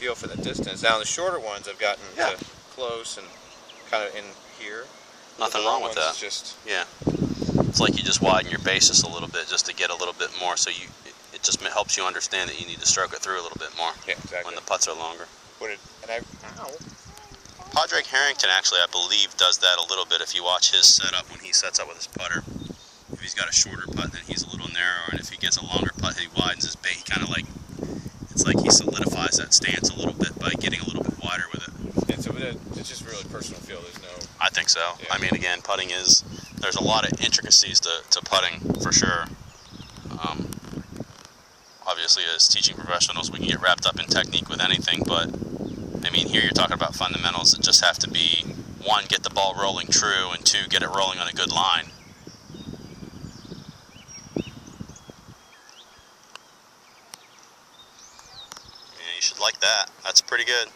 feel for the distance. Now the shorter ones I've gotten to close and kind of in here. Nothing wrong with that. Just it's like you just widen your basis a little bit just to get a little bit more. So it just helps you understand that you need to stroke it through a little bit more. Yeah, exactly. When the putts are longer. Ow. Padraig Harrington actually, I believe, does that a little bit. If you watch his setup when he sets up with his putter, if he's got a shorter putt, then he's a little narrower, and if he gets a longer putt, he widens his bait. He kind of like, it's like he solidifies that stance a little bit by getting a little bit wider with it. And so it's just really personal feel. There's no. I think so. Yeah. I mean, again, putting there's a lot of intricacies to putting for sure. Obviously, as teaching professionals, we can get wrapped up in technique with anything, but I mean, here you're talking about fundamentals that just have to be, one, get the ball rolling true, and two, get it rolling on a good line. Yeah, you should like that. That's pretty good.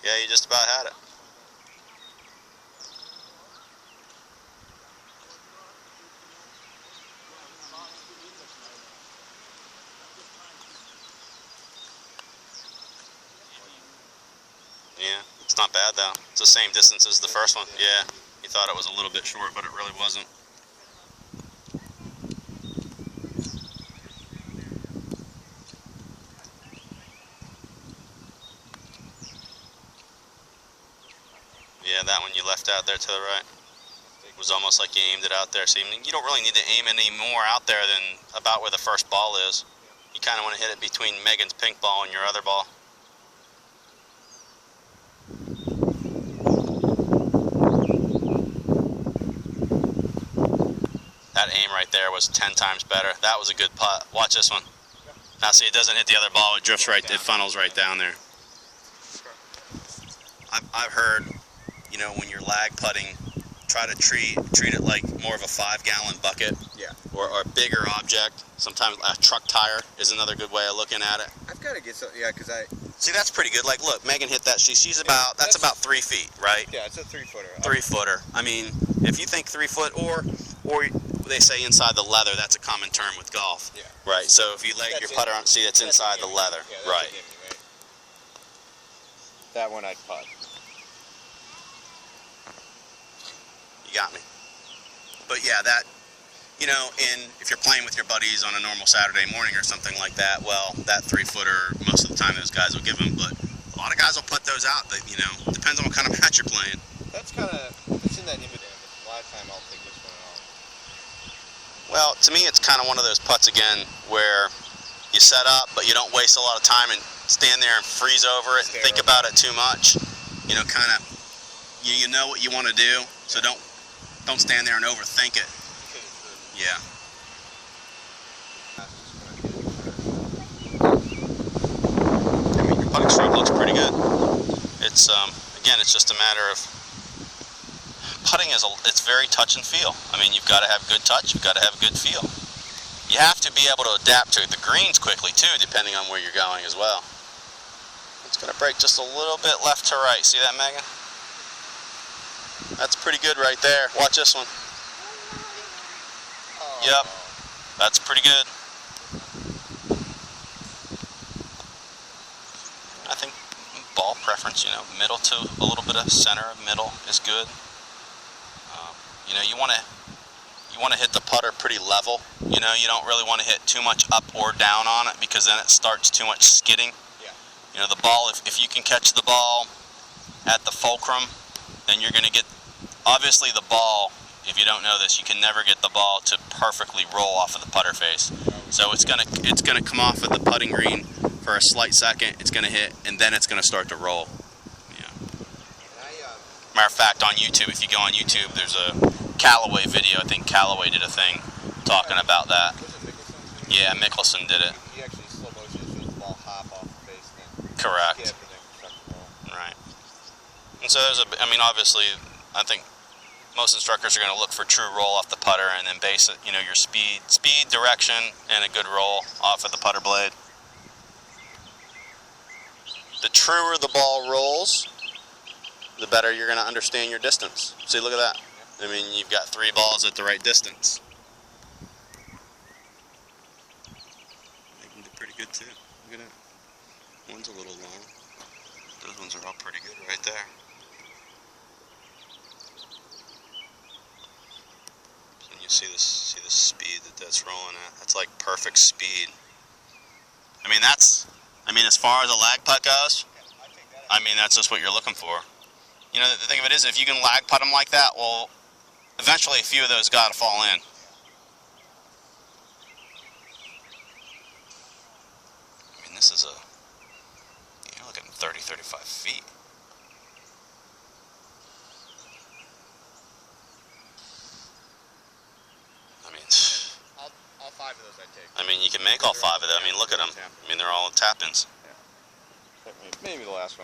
Yeah, you just about had it. Yeah, it's not bad though. It's the same distance as the first one. Yeah, you thought it was a little bit short, but it really wasn't. Yeah, that one you left out there to the right. It was almost like you aimed it out there. So you don't really need to aim any more out there than about where the first ball is. You kind of want to hit it between Megan's pink ball and your other ball. That aim right there was 10 times better. That was a good putt. Watch this one. Now see, it doesn't hit the other ball. It drifts right, it funnels right down there. I've heard, you know, when you're lag putting, try to treat it like more of a 5-gallon bucket. Yeah. Or a bigger object. Sometimes a truck tire is another good way of looking at it. I've got to get some, yeah, because I... See, that's pretty good. Like, look, Megan hit that. She's about, that's about 3 feet, right? Yeah, it's a 3-footer. 3-footer. I mean, if you think 3 foot, or they say inside the leather, that's a common term with golf. Yeah. Right, so if you leg your putter on, see, it's inside the leather. Yeah, right. Right. That one I'd putt. You got me. But yeah, that, you know, if you're playing with your buddies on a normal Saturday morning or something like that, well, that 3-footer, most of the time those guys will give them, but a lot of guys will put those out, but, you know, depends on what kind of match you're playing. That's kind of, it's in that neighborhood. A lot of time I'll take this one off. Well, to me, it's kind of one of those putts again where you set up, but you don't waste a lot of time and stand there and freeze over it and think about it too much. You know, kind of, you know what you want to do, so don't stand there and overthink it. Yeah. I mean, your putting stroke looks pretty good. It's again, it's just a matter of putting it's very touch and feel. I mean, you've got to have good touch, you've got to have good feel. You have to be able to adapt to the greens quickly too, depending on where you're going as well. It's going to break just a little bit left to right. See that, Megan? That's pretty good right there. Watch this one. Yep, that's pretty good. I think ball preference, you know, middle to a little bit of center, middle is good. You know, you want to hit the putter pretty level. You know, you don't really want to hit too much up or down on it because then it starts too much skidding. Yeah. You know, the ball, if you can catch the ball at the fulcrum, then you're going to get, obviously the ball, if you don't know this, you can never get the ball to perfectly roll off of the putter face. So it's gonna come off of the putting green for a slight second, it's gonna hit, and then it's gonna start to roll. Yeah. Matter of fact, on YouTube, if you go on YouTube, there's a Callaway video. I think Callaway did a thing talking about that. Yeah, Mickelson did it. He actually slow motion shows the ball hop off the face and then correct. skip and then struck the ball. Right. And so there's I mean, obviously, I think most instructors are going to look for true roll off the putter and then base it, you know, your speed, direction, and a good roll off of the putter blade. The truer the ball rolls, the better you're going to understand your distance. See, look at that. I mean, you've got 3 balls at the right distance. They can do pretty good too. Look at that. One's a little long. Those ones are all pretty good right there. And you see the speed that's rolling at. That's like perfect speed. I mean, as far as a lag putt goes, I mean, that's just what you're looking for. You know, the thing of it is, if you can lag putt them like that, well, eventually a few of those got to fall in. I mean, this is you're looking at 30, 35 feet. I mean, All 5 of those I take. I mean, you can make all 5 of them. I mean, look at them. I mean, they're all tap-ins. Maybe the last one.